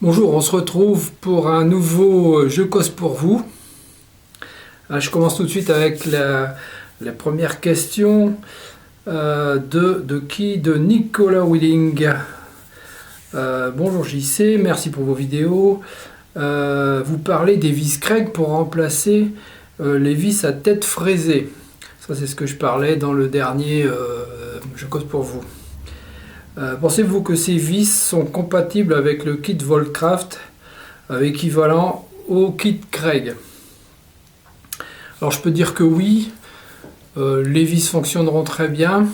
Bonjour, on se retrouve pour un nouveau Je cause pour vous. Je commence tout de suite avec la première question de Nicolas Willing. Bonjour JC, merci pour vos vidéos. Vous parlez des vis Craig pour remplacer les vis à tête fraisée. Ça c'est ce que je parlais dans le dernier Je cause pour vous. Pensez-vous que ces vis sont compatibles avec le kit Voltcraft équivalent au kit Craig? Alors je peux dire que oui, les vis fonctionneront très bien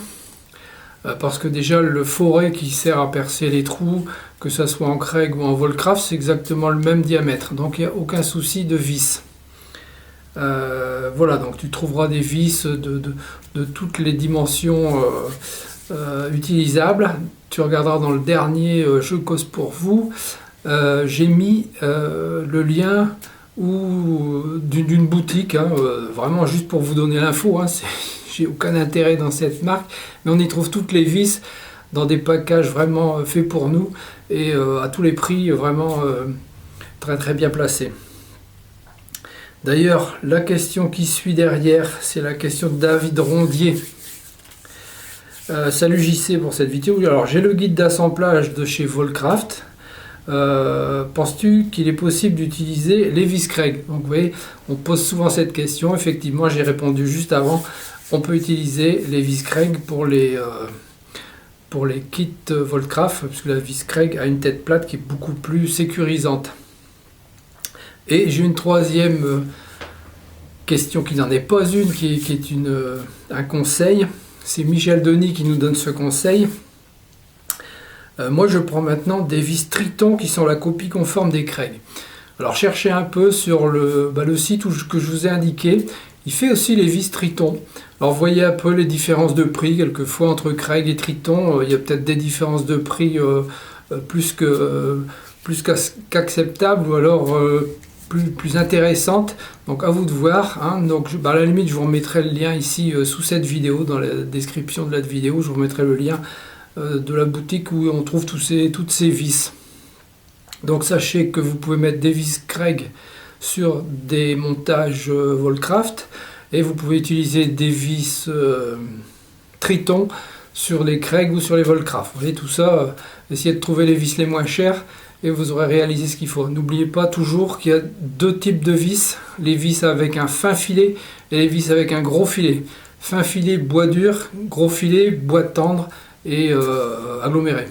parce que déjà le forêt qui sert à percer les trous, que ce soit en Craig ou en Voltcraft, c'est exactement le même diamètre, donc il n'y a aucun souci de vis. Voilà, donc tu trouveras des vis de toutes les dimensions utilisables. Tu regarderas dans le dernier Je cause pour vous, j'ai mis le lien d'une boutique, vraiment juste pour vous donner l'info, j'ai aucun intérêt dans cette marque, mais on y trouve toutes les vis dans des packages vraiment faits pour nous et à tous les prix vraiment très très bien placés. D'ailleurs, la question qui suit derrière, c'est la question de David Rondier. Salut JC pour cette vidéo. Alors j'ai le guide d'assemblage de chez Voltcraft. Penses-tu qu'il est possible d'utiliser les vis Craig? Donc vous voyez, on pose souvent cette question. Effectivement, j'ai répondu juste avant. On peut utiliser les vis Craig pour les kits Voltcraft, puisque la vis Craig a une tête plate qui est beaucoup plus sécurisante. Et j'ai une troisième question qui n'en est pas une, qui est un conseil. C'est Michel Denis qui nous donne ce conseil. Moi, je prends maintenant des vis Triton qui sont la copie conforme des Craig. Alors, cherchez un peu sur le site que je vous ai indiqué. Il fait aussi les vis Triton. Alors, vous voyez un peu les différences de prix. Quelquefois, entre Craig et Triton, il y a peut-être des différences de prix plus qu'acceptables ou alors plus intéressantes. Donc, à vous de voir. Donc, à la limite, je vous remettrai le lien ici sous cette vidéo, dans la description de la vidéo. Je vous remettrai le lien de la boutique où on trouve toutes ces vis. Donc sachez que vous pouvez mettre des vis Craig sur des montages Voltcraft et vous pouvez utiliser des vis Triton sur les Craig ou sur les Voltcraft. Vous voyez tout ça, essayez de trouver les vis les moins chères et vous aurez réalisé ce qu'il faut. N'oubliez pas toujours qu'il y a deux types de vis, les vis avec un fin filet et les vis avec un gros filet. Fin filet bois dur, gros filet bois tendre et aggloméré.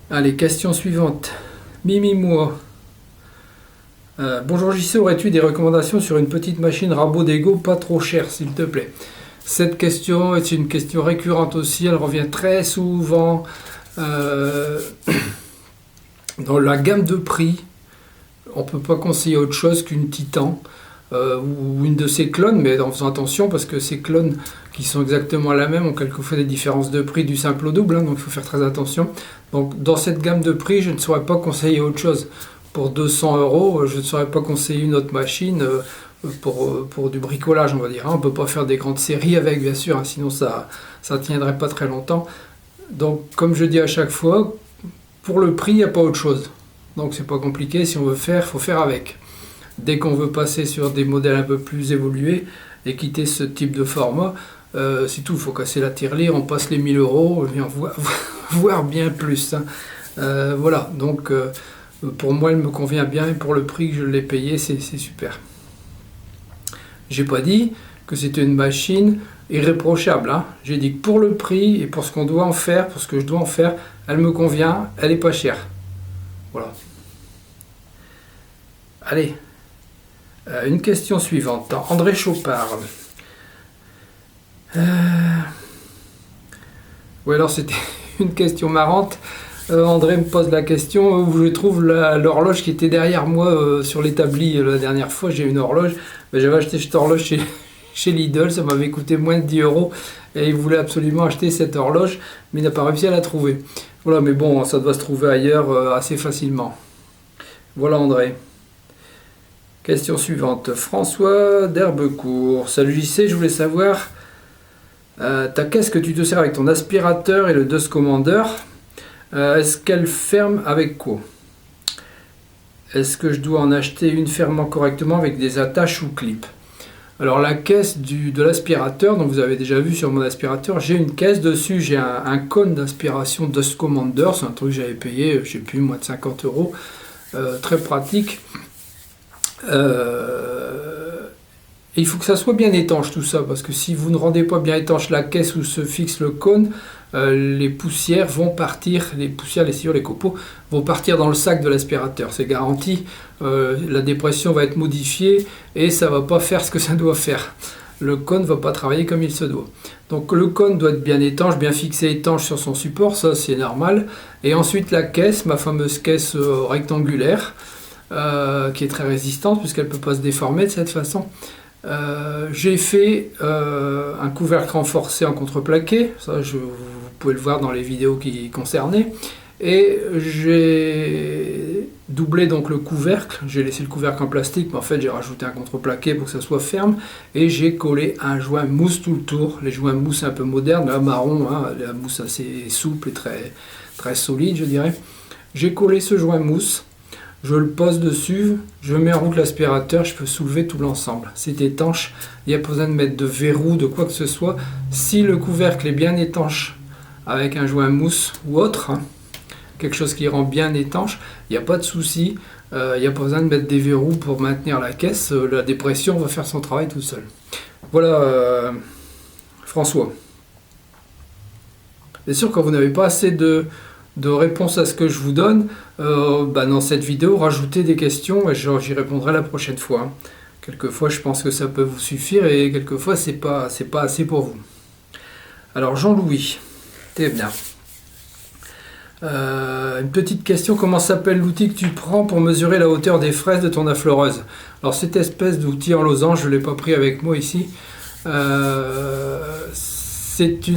Allez, question suivante. Mimi-moi. Bonjour JC, aurais-tu des recommandations sur une petite machine rabot d'ego pas trop chère, s'il te plaît? Cette question est une question récurrente aussi, elle revient très souvent. Dans la gamme de prix, on ne peut pas conseiller autre chose qu'une Titan. Ou une de ses clones, mais en faisant attention parce que ces clones qui sont exactement la même ont quelquefois des différences de prix du simple au double, donc il faut faire très attention. Donc dans cette gamme de prix, je ne saurais pas conseiller autre chose. Pour 200 €, je ne saurais pas conseiller une autre machine pour du bricolage, on va dire. On ne peut pas faire des grandes séries avec, bien sûr, sinon ça ne tiendrait pas très longtemps. Donc comme je dis à chaque fois, pour le prix, il n'y a pas autre chose. Donc c'est pas compliqué, si on veut faire, il faut faire avec. Dès qu'on veut passer sur des modèles un peu plus évolués et quitter ce type de format, c'est tout, il faut casser la tirelire, on passe les 1000 €, voire bien plus. Voilà, donc pour moi elle me convient bien et pour le prix que je l'ai payé, c'est super. J'ai pas dit que c'était une machine irréprochable, j'ai dit que pour le prix et pour ce qu'on doit en faire, pour ce que je dois en faire, elle me convient, elle est pas chère. Voilà. Allez. Une question suivante. André Chopard. Oui, alors c'était une question marrante. André me pose la question où je trouve l'horloge qui était derrière moi sur l'établi la dernière fois. J'ai une horloge. J'avais acheté cette horloge chez Lidl. Ça m'avait coûté moins de 10 € et il voulait absolument acheter cette horloge, mais il n'a pas réussi à la trouver. Voilà, mais bon, ça doit se trouver ailleurs assez facilement. Voilà André. Question suivante. François d'Herbecourt. Salut JC, je voulais savoir ta caisse que tu te sers avec ton aspirateur et le Dust Commander. Est-ce qu'elle ferme avec quoi? Est-ce que je dois en acheter une fermant correctement avec des attaches ou clips? Alors la caisse de l'aspirateur, donc vous avez déjà vu sur mon aspirateur, j'ai une caisse dessus, j'ai un cône d'aspiration Dust Commander, c'est un truc que j'avais payé, je sais plus, moins de 50 €, très pratique. Il faut que ça soit bien étanche tout ça, parce que si vous ne rendez pas bien étanche la caisse où se fixe le cône, les poussières vont partir, les poussières, les sciures, les copeaux vont partir dans le sac de l'aspirateur, c'est garanti. La dépression va être modifiée et ça va pas faire ce que ça doit faire. Le cône ne va pas travailler comme il se doit. Donc le cône doit être bien étanche, bien fixé, étanche sur son support, ça c'est normal. Et ensuite la caisse, ma fameuse caisse rectangulaire, qui est très résistante puisqu'elle ne peut pas se déformer de cette façon. J'ai fait un couvercle renforcé en contreplaqué, ça vous pouvez le voir dans les vidéos qui concernaient, et j'ai doublé donc le couvercle, j'ai laissé le couvercle en plastique, mais en fait j'ai rajouté un contreplaqué pour que ça soit ferme, et j'ai collé un joint mousse tout le tour. Les joints mousse un peu modernes, là marron, hein, la mousse assez souple et très, très solide je dirais. J'ai collé ce joint mousse. Je le pose dessus, je mets en route l'aspirateur, je peux soulever tout l'ensemble. C'est étanche, il n'y a pas besoin de mettre de verrou, de quoi que ce soit. Si le couvercle est bien étanche avec un joint mousse ou autre, hein, quelque chose qui rend bien étanche, il n'y a pas de souci. Il n'y a pas besoin de mettre des verrous pour maintenir la caisse. La dépression va faire son travail tout seul. Voilà, François. Bien sûr, quand vous n'avez pas assez de réponse à ce que je vous donne, dans cette vidéo, rajoutez des questions et j'y répondrai la prochaine fois. Hein. Quelquefois, je pense que ça peut vous suffire et quelquefois, c'est pas assez pour vous. Alors, Jean-Louis, t'es bien. Une petite question, comment s'appelle l'outil que tu prends pour mesurer la hauteur des fraises de ton affleureuse? Alors, cette espèce d'outil en losange, je ne l'ai pas pris avec moi ici. C'est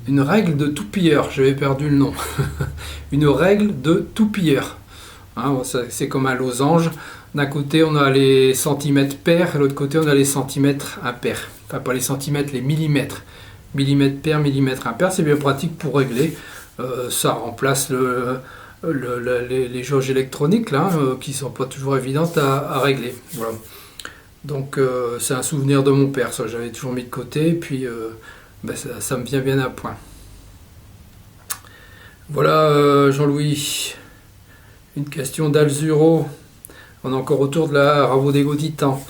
une règle de toupilleur, j'avais perdu le nom. Une règle de toupilleur. Hein, c'est comme un losange. D'un côté, on a les centimètres pairs, et de l'autre côté, on a les centimètres impairs. Enfin, pas les centimètres, les millimètres. Millimètres pairs, millimètres impairs, c'est bien pratique pour régler. Ça remplace les jauges électroniques, là, qui ne sont pas toujours évidentes à régler. Voilà. Donc, c'est un souvenir de mon père, ça, j'avais toujours mis de côté, et puis... ça me vient bien à point. Voilà, Jean-Louis. Une question d'Alzuro. On est encore autour de la Rabo-Dego Titan.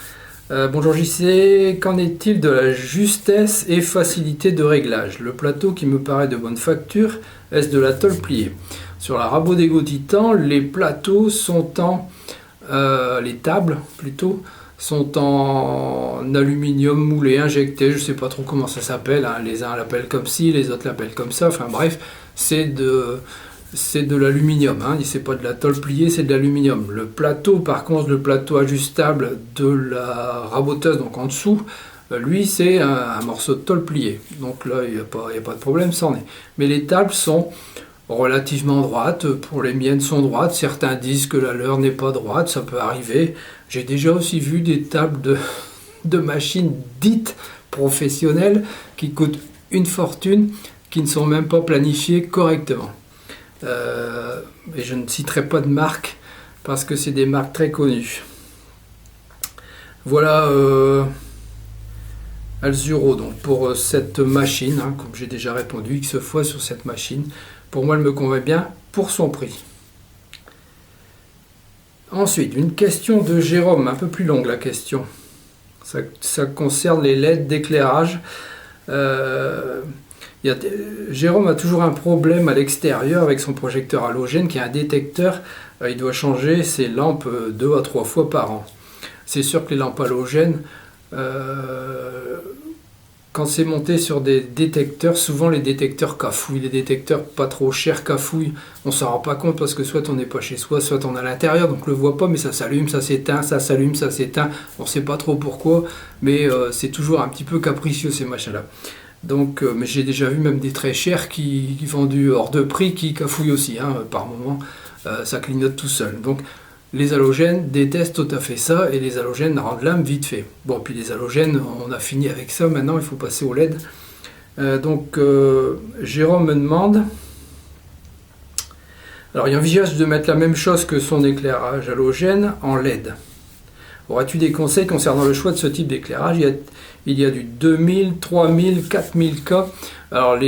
Bonjour JC, qu'en est-il de la justesse et facilité de réglage? Le plateau qui me paraît de bonne facture, est-ce de la tôle pliée? Sur la Rabo-Dego Titan, les plateaux sont les tables plutôt, sont en aluminium moulé, injecté, je ne sais pas trop comment ça s'appelle, hein. Les uns l'appellent comme ci, les autres l'appellent comme ça, enfin bref, c'est de l'aluminium, hein. C'est pas de la tôle pliée, c'est de l'aluminium. Le plateau, par contre, le plateau ajustable de la raboteuse, donc en dessous, lui c'est un morceau de tôle pliée, donc là il n'y a pas de problème, ça en est. Mais les tables sont relativement droites, pour les miennes sont droites, certains disent que la leur n'est pas droite, ça peut arriver. J'ai déjà aussi vu des tables de machines dites professionnelles qui coûtent une fortune, qui ne sont même pas planifiées correctement. Et je ne citerai pas de marque parce que c'est des marques très connues. Voilà Alzuro, donc pour cette machine, hein, comme j'ai déjà répondu X fois sur cette machine, pour moi elle me convient bien pour son prix. Ensuite, une question de Jérôme, un peu plus longue la question. Ça concerne les LED d'éclairage. Jérôme a toujours un problème à l'extérieur avec son projecteur halogène qui est un détecteur. Il doit changer ses lampes 2 à 3 fois par an. C'est sûr que les lampes halogènes, quand c'est monté sur des détecteurs, souvent les détecteurs cafouillent, les détecteurs pas trop chers cafouillent, on s'en rend pas compte parce que soit on n'est pas chez soi, soit on est à l'intérieur, donc on le voit pas, mais ça s'allume, ça s'éteint, ça s'allume, ça s'éteint, on sait pas trop pourquoi, mais c'est toujours un petit peu capricieux ces machins-là. Donc, mais j'ai déjà vu même des très chers qui vendus hors de prix, qui cafouillent aussi, hein, par moment, ça clignote tout seul. Donc, les halogènes détestent tout à fait ça et les halogènes rendent l'âme vite fait. Bon, puis les halogènes, on a fini avec ça, maintenant il faut passer au LED. Jérôme me demande, alors il envisage de mettre la même chose que son éclairage halogène en LED. Aurais-tu des conseils concernant le choix de ce type d'éclairage? Il y a du 2000, 3000, 4000 K. Alors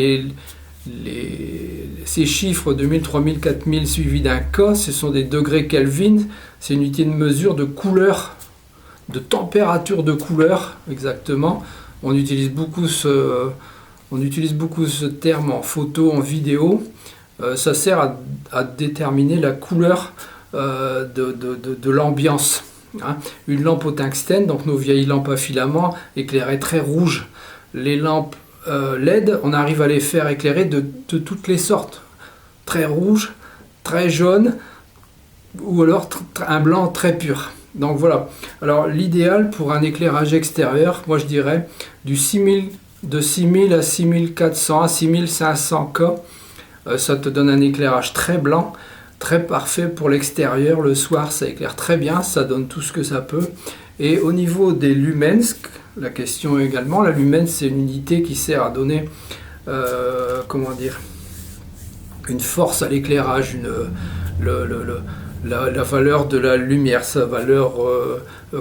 ces chiffres 2000, 3000, 4000 suivis d'un K, ce sont des degrés Kelvin. C'est une unité de mesure de couleur, de température de couleur exactement. On utilise beaucoup ce terme en photo, en vidéo. Ça sert à déterminer la couleur de l'ambiance. Hein. Une lampe au tungstène, donc nos vieilles lampes à filament, éclairaient très rouge. Les lampes LED, on arrive à les faire éclairer de toutes les sortes. Très rouge, très jaune, ou alors un blanc très pur. Donc voilà. Alors l'idéal pour un éclairage extérieur, moi je dirais de 6000 à 6400 à 6500 K. Ça te donne un éclairage très blanc, très parfait pour l'extérieur. Le soir, ça éclaire très bien, ça donne tout ce que ça peut. Et au niveau des lumens, la question également, la lumens, c'est une unité qui sert à donner, une force à l'éclairage, la valeur de la lumière, sa valeur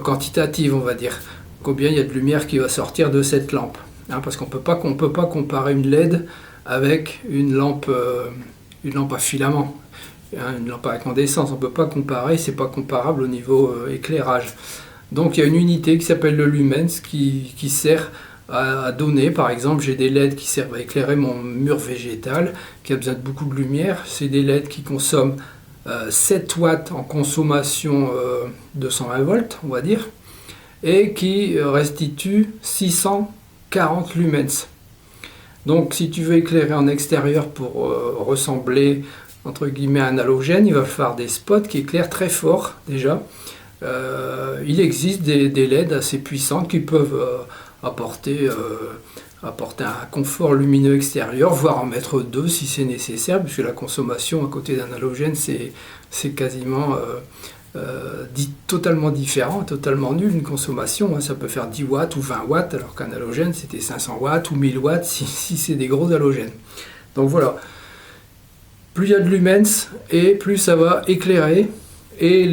quantitative, on va dire. Combien il y a de lumière qui va sortir de cette lampe. Hein, parce qu'on peut pas comparer une LED avec une lampe à filament, hein, une lampe à incandescence. On ne peut pas comparer, c'est pas comparable au niveau éclairage. Donc il y a une unité qui s'appelle le lumens qui sert à donner, par exemple, j'ai des LED qui servent à éclairer mon mur végétal qui a besoin de beaucoup de lumière. C'est des LED qui consomment 7 watts en consommation 220 volts, on va dire, et qui restituent 640 lumens. Donc si tu veux éclairer en extérieur pour ressembler entre guillemets à un halogène, il va falloir des spots qui éclairent très fort déjà. Il existe des LED assez puissants qui peuvent apporter un confort lumineux extérieur, voire en mettre deux si c'est nécessaire, puisque la consommation à côté d'un halogène c'est quasiment totalement différent, totalement nul une consommation. Hein. Ça peut faire 10 watts ou 20 watts, alors qu'un halogène c'était 500 watts ou 1000 watts si c'est des gros halogènes. Donc voilà, plus il y a de lumens et plus ça va éclairer. Et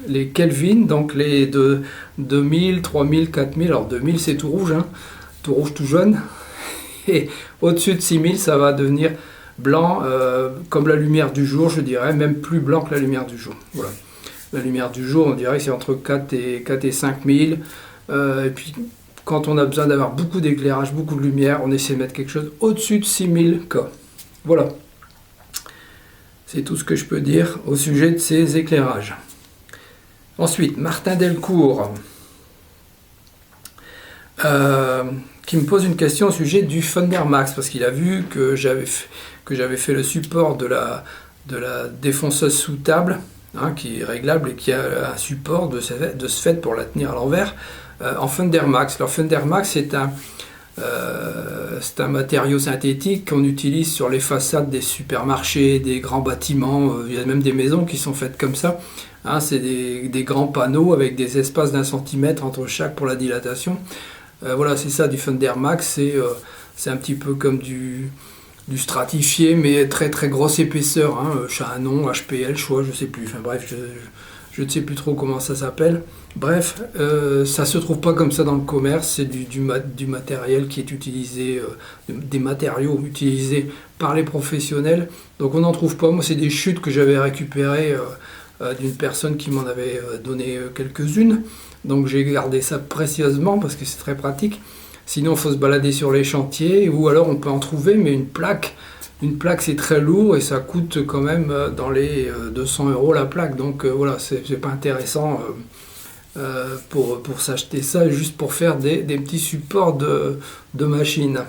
les Kelvin, donc les de 2000, 3000, 4000, alors 2000 c'est tout rouge, hein, tout rouge, tout jaune, et au-dessus de 6000 ça va devenir blanc, comme la lumière du jour, je dirais, même plus blanc que la lumière du jour. Voilà. La lumière du jour, on dirait que c'est entre 4 et 5000, et puis quand on a besoin d'avoir beaucoup d'éclairage, beaucoup de lumière, on essaie de mettre quelque chose au-dessus de 6000 K. Voilà. C'est tout ce que je peux dire au sujet de ces éclairages. Ensuite, Martin Delcourt, qui me pose une question au sujet du Fundermax, parce qu'il a vu que j'avais fait le support de la défonceuse sous table, hein, qui est réglable et qui a un support de ce fait pour la tenir à l'envers, en Fundermax. Alors Fundermax, c'est un matériau synthétique qu'on utilise sur les façades des supermarchés, des grands bâtiments, il y a même des maisons qui sont faites comme ça. Hein, c'est des grands panneaux avec des espaces d'1 centimètre entre chaque pour la dilatation. Voilà, c'est ça du Fundermax, c'est un petit peu comme du stratifié, mais très très grosse épaisseur, hein, Chahanon, HPL, Choix, je sais plus, enfin bref, je ne sais plus trop comment ça s'appelle. Bref, ça se trouve pas comme ça dans le commerce, c'est du matériel qui est utilisé, des matériaux utilisés par les professionnels, donc on n'en trouve pas. Moi, c'est des chutes que j'avais récupérées d'une personne qui m'en avait donné quelques-unes, donc j'ai gardé ça précieusement parce que c'est très pratique. Sinon il faut se balader sur les chantiers, ou alors on peut en trouver, mais une plaque c'est très lourd et ça coûte quand même dans les 200 € la plaque, donc voilà, c'est pas intéressant pour s'acheter ça juste pour faire des petits supports de machines.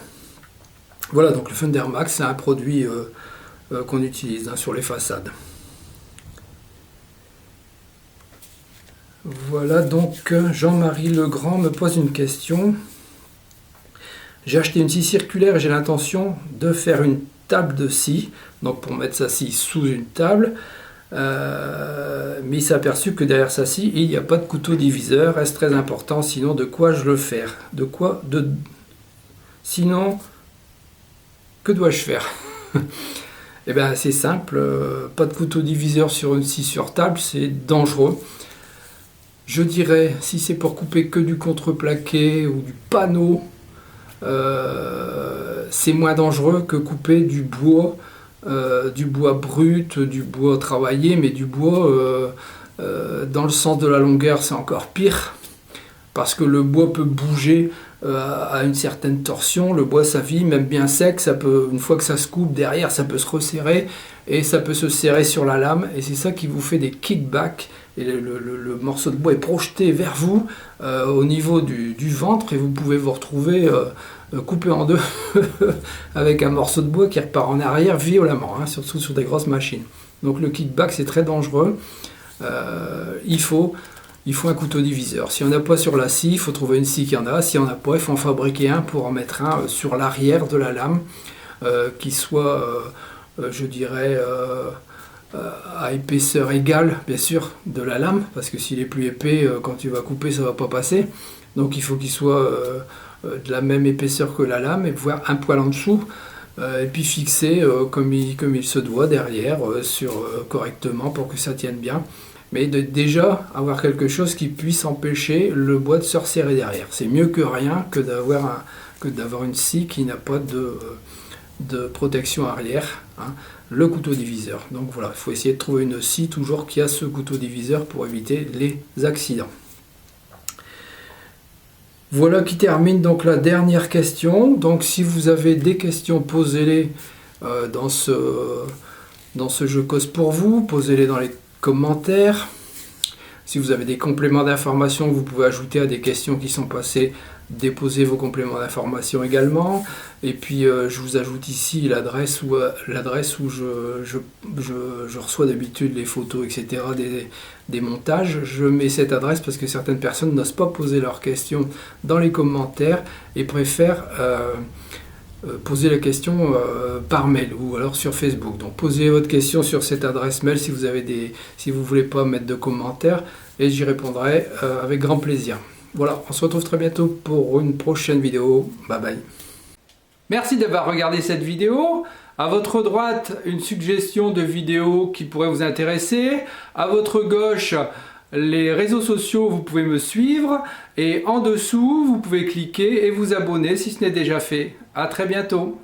Voilà, donc le Fundermax, c'est un produit qu'on utilise, hein, sur les façades. Voilà, donc Jean-Marie Legrand me pose une question. J'ai acheté une scie circulaire et j'ai l'intention de faire une table de scie, donc pour mettre sa scie sous une table, mais il s'est aperçu que derrière sa scie, il n'y a pas de couteau diviseur. Est-ce très important? Sinon, de quoi je le faire? Sinon, que dois-je faire? Eh bien, c'est simple, pas de couteau diviseur sur une scie sur table, c'est dangereux. Je dirais, si c'est pour couper que du contreplaqué ou du panneau, c'est moins dangereux que couper du bois brut, du bois travaillé, mais du bois dans le sens de la longueur, c'est encore pire, parce que le bois peut bouger à une certaine torsion. Le bois, ça vit, même bien sec, ça peut, une fois que ça se coupe derrière, ça peut se resserrer, et ça peut se serrer sur la lame, et c'est ça qui vous fait des kickbacks, et le morceau de bois est projeté vers vous au niveau du ventre, et vous pouvez vous retrouver coupé en deux avec un morceau de bois qui repart en arrière violemment, hein, surtout sur des grosses machines. Donc le kickback, c'est très dangereux. Il faut un couteau diviseur. Si on n'a pas sur la scie, il faut trouver une scie qui en a. Si on n'a pas, il faut en fabriquer un pour en mettre un sur l'arrière de la lame, qui soit, je dirais, à épaisseur égale, bien sûr, de la lame, parce que s'il est plus épais, quand tu vas couper, ça ne va pas passer. Donc il faut qu'il soit de la même épaisseur que la lame, et voire un poil en dessous, et puis fixé comme il se doit derrière, correctement pour que ça tienne bien. Mais déjà avoir quelque chose qui puisse empêcher le bois de se resserrer derrière. C'est mieux que rien que d'avoir une scie qui n'a pas de protection arrière, hein, le couteau diviseur. Donc voilà, il faut essayer de trouver une scie toujours qui a ce couteau diviseur pour éviter les accidents. Voilà qui termine donc la dernière question. Donc si vous avez des questions, posez-les dans ce Je cause pour vous, posez-les dans les commentaires. Si vous avez des compléments d'information, vous pouvez ajouter à des questions qui sont passées, déposer vos compléments d'information également. Et puis je vous ajoute ici l'adresse où je reçois d'habitude les photos, etc., des montages. Je mets cette adresse parce que certaines personnes n'osent pas poser leurs questions dans les commentaires et préfèrent poser la question par mail ou alors sur Facebook. Donc posez votre question sur cette adresse mail si vous voulez pas mettre de commentaires, et j'y répondrai avec grand plaisir. Voilà, on se retrouve très bientôt pour une prochaine vidéo. Bye bye. Merci d'avoir regardé cette vidéo. À votre droite, une suggestion de vidéo qui pourrait vous intéresser. À votre gauche, les réseaux sociaux, vous pouvez me suivre. Et en dessous, vous pouvez cliquer et vous abonner si ce n'est déjà fait. À très bientôt.